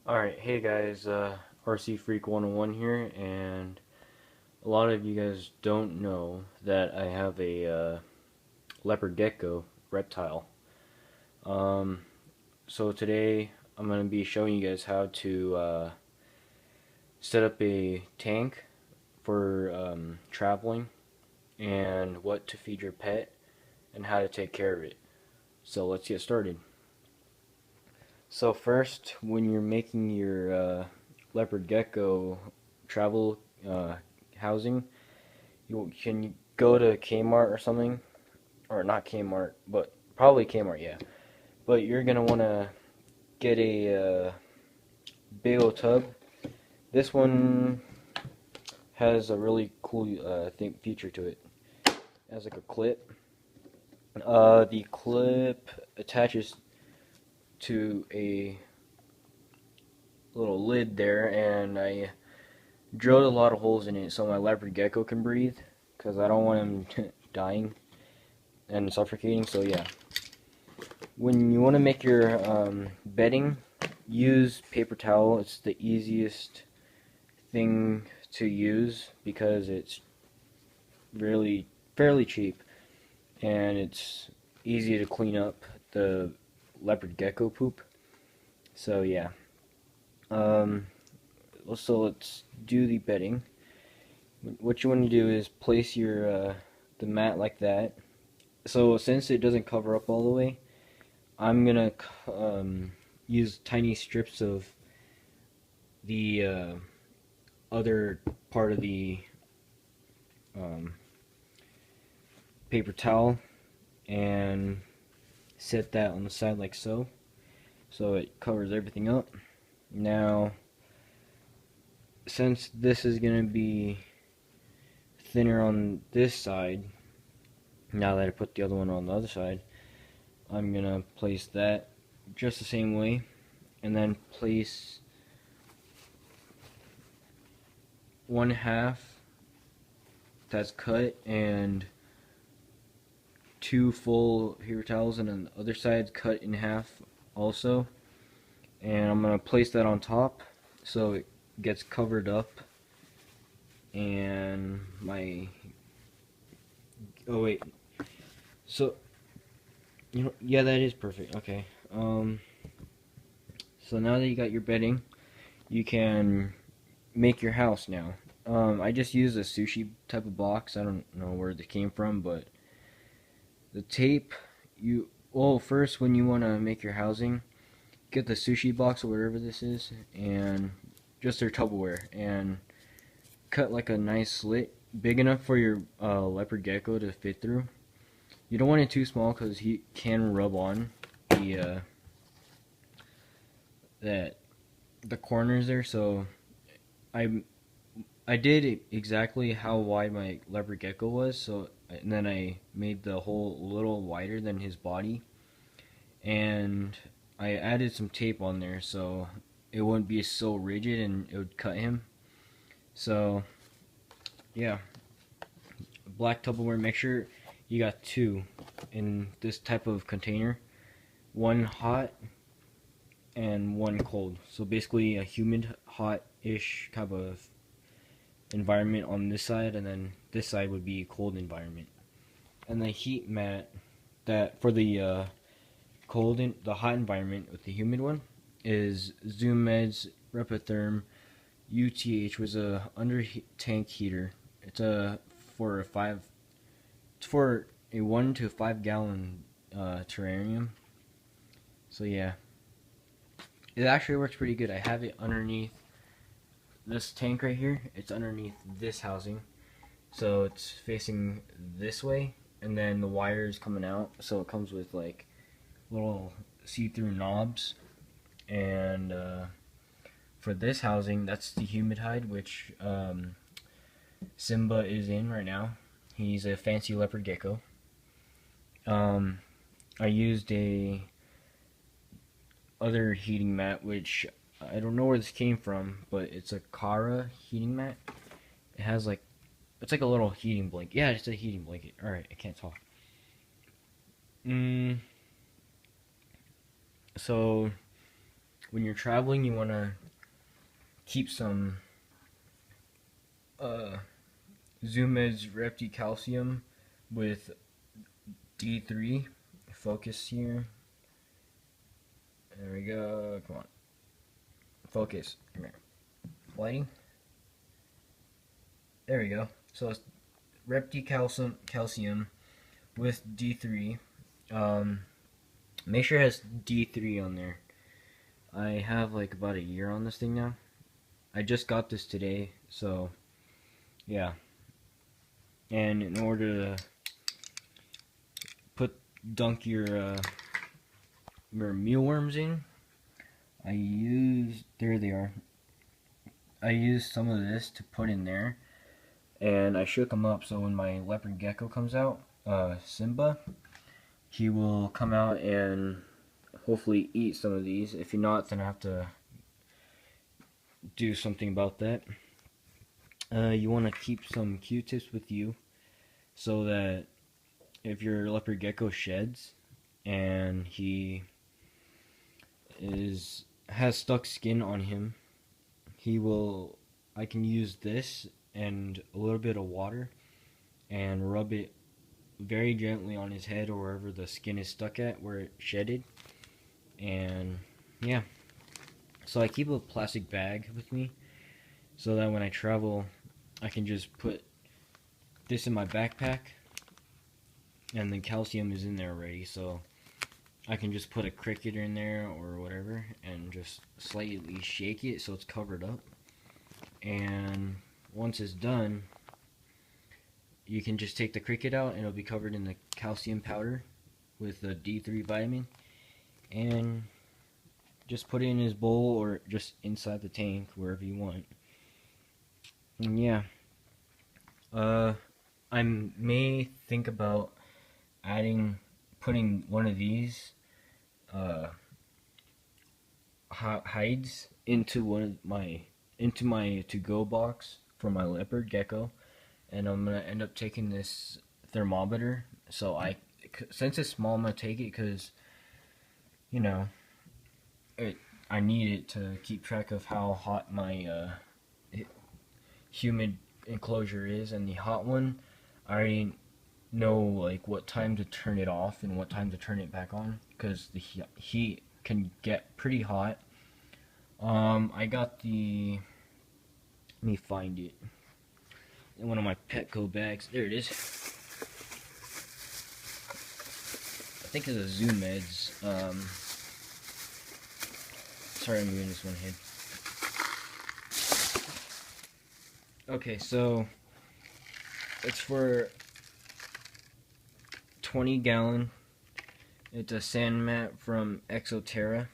Alright, hey guys, RC Freak 101 here, and a lot of you guys don't know that I have a leopard gecko reptile. Um, so today I'm going to be showing you guys how to set up a tank for traveling, and what to feed your pet, and how to take care of it. So let's get started. So first, when you're making your leopard gecko travel housing, you can go to Kmart or something, or not Kmart, but probably Kmart, yeah. But you're gonna want to get a big old tub. This one has a really cool feature to it. It has like a clip. The clip attaches to a little lid there, and I drilled a lot of holes in it so my leopard gecko can breathe, because I don't want him dying and suffocating. So yeah, when you want to make your bedding, use paper towel. It's the easiest thing to use because it's really fairly cheap, and it's easy to clean up the leopard gecko poop. So yeah, um, so let's do the bedding. What you want to do is place your the mat like that. So since it doesn't cover up all the way, I'm gonna use tiny strips of the other part of the um, paper towel and set that on the side like so, so it covers everything up. Now, since this is gonna be thinner on this side, now that I put the other one on the other side, I'm gonna place that just the same way, and then place one half that's cut and two full paper towels, and then the other side's cut in half also, and I'm gonna place that on top so it gets covered up. And my oh wait, so yeah, that is perfect. Okay, so now that you got your bedding, you can make your house now. I just used a sushi type of box. I don't know where this came from, but the tape, first when you want to make your housing, get the sushi box or whatever this is, and just their Tupperware, and cut like a nice slit big enough for your leopard gecko to fit through. You don't want it too small because he can rub on the the corners there. So I I did exactly how wide my leopard gecko was, so and then I made the hole a little wider than his body, and I added some tape on there so it wouldn't be so rigid and it would cut him. So yeah, black Tupperware. Make sure you got two in this type of container, one hot and one cold. So basically a humid, hot-ish kind of environment on this side, and then this side would be a cold environment. And the heat mat that for the the hot environment with the humid one is Zoom Meds Repitherm UTH, was a under tank heater. It's a for a five. It's for a 1 to 5 gallon terrarium. So yeah, it actually works pretty good. I have it underneath this tank right here. It's underneath this housing, so it's facing this way, and then the wire is coming out. So it comes with like little see-through knobs, and for this housing, that's the humid hide, which Simba is in right now. He's a fancy leopard gecko. I used a other heating mat, which I don't know where this came from, but it's a Kara heating mat. It has like, it's like a little heating blanket. Yeah, it's a heating blanket. Alright, I can't talk. So when you're traveling, you want to keep some Zoomed's Repticalcium with D3. Focus here. There we go. Come on. Focus. Come here. Lighting. There we go. So it's Repticalcium with D3. Make sure it has D3 on there. I have like about a year on this thing now. I just got this today, so yeah. And in order to dunk your mealworms in, there they are. I used some of this to put in there, and I shook them up so when my leopard gecko comes out, Simba, he will come out and hopefully eat some of these. If you're not, then I have to do something about that. You want to keep some Q-tips with you so that if your leopard gecko sheds and he has stuck skin on him, I can use this and a little bit of water and rub it very gently on his head or wherever the skin is stuck at where it shedded. And yeah, so I keep a plastic bag with me so that when I travel I can just put this in my backpack, and the calcium is in there already, so I can just put a cricket in there or whatever and just slightly shake it so it's covered up. And once it's done, you can just take the cricket out and it'll be covered in the calcium powder with the D3 vitamin, and just put it in his bowl or just inside the tank, wherever you want. And yeah, I may think about putting one of these hides into my to-go box for my leopard gecko, and I'm gonna end up taking this thermometer. So since it's small, I'm gonna take it because you know I need it to keep track of how hot my humid enclosure is, and the hot one I already know like what time to turn it off and what time to turn it back on, because the heat can get pretty hot. I got let me find it in one of my Petco bags. There it is. I think it's a Zoom Meds. Sorry, I'm moving this one ahead. Okay, so it's for 20 gallon. It's a sand mat from Exoterra.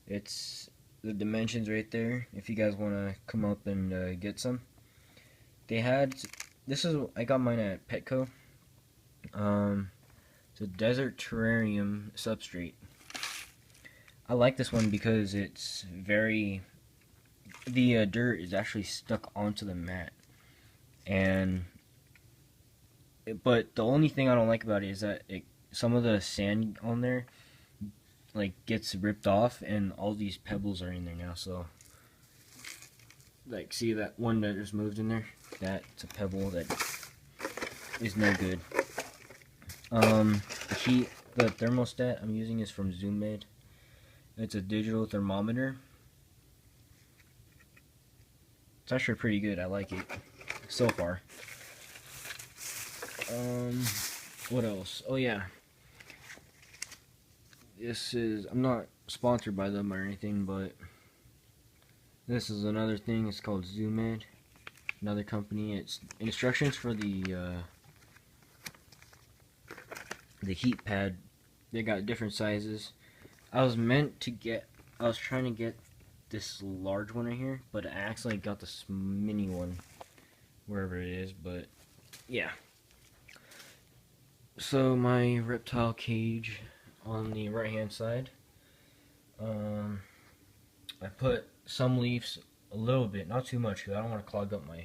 It's the dimensions right there if you guys want to come up and get some. They had I got mine at Petco. It's a desert terrarium substrate. I like this one because it's the dirt is actually stuck onto the mat, but the only thing I don't like about it is that some of the sand on there like gets ripped off, and all these pebbles are in there now. So like, see that one that just moved in there? That's a pebble that is no good. The thermostat I'm using is from ZoomMed. It's a digital thermometer. It's actually pretty good. I like it so far. What else? Oh yeah. I'm not sponsored by them or anything, but this is another thing. It's called ZoomMed. Another company. It's instructions for the heat pad. They got different sizes. I was trying to get this large one right here, but I accidentally got this mini one, wherever it is, but yeah. So my reptile cage on the right hand side, I put some leaves, a little bit, not too much, because I don't want to clog up my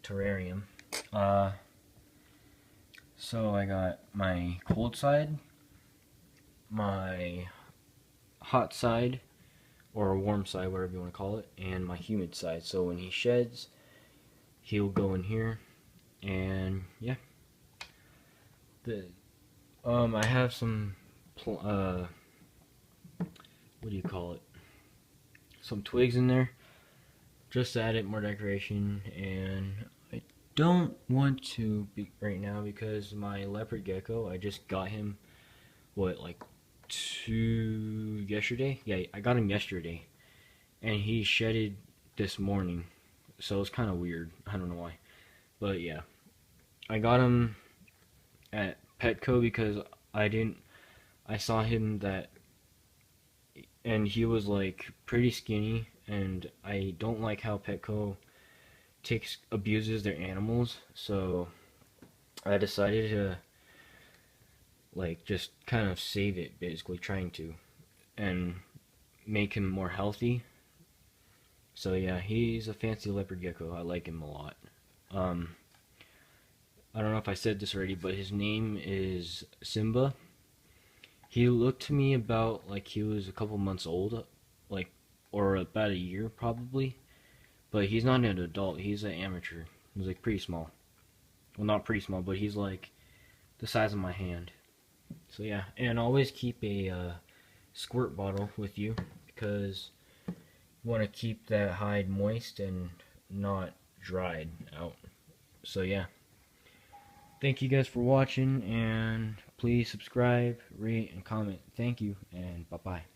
terrarium. So I got my cold side, my hot side or warm side, whatever you want to call it, and my humid side. So when he sheds, he'll go in here, and yeah. The I have some what do you call it? Some twigs in there, just to add it more decoration. And I don't want to be right now because my leopard gecko, I just got him what, like yesterday? Yeah, I got him yesterday, and he shedded this morning, so it's kind of weird. I don't know why, but yeah, I got him at Petco because I saw him that, and he was like pretty skinny, and I don't like how Petco abuses their animals, so I decided to like just kind of save it, basically trying to, and make him more healthy. So yeah, he's a fancy leopard gecko. I like him a lot. Um, I don't know if I said this already, but his name is Simba. He looked to me about like he was a couple months old, like, or about a year probably. But he's not an adult. He's an amateur. He's like pretty small. Well, not pretty small, but he's like the size of my hand. So yeah, and always keep a squirt bottle with you because you want to keep that hide moist and not dried out. So yeah, thank you guys for watching, and please subscribe, rate, and comment. Thank you, and bye bye.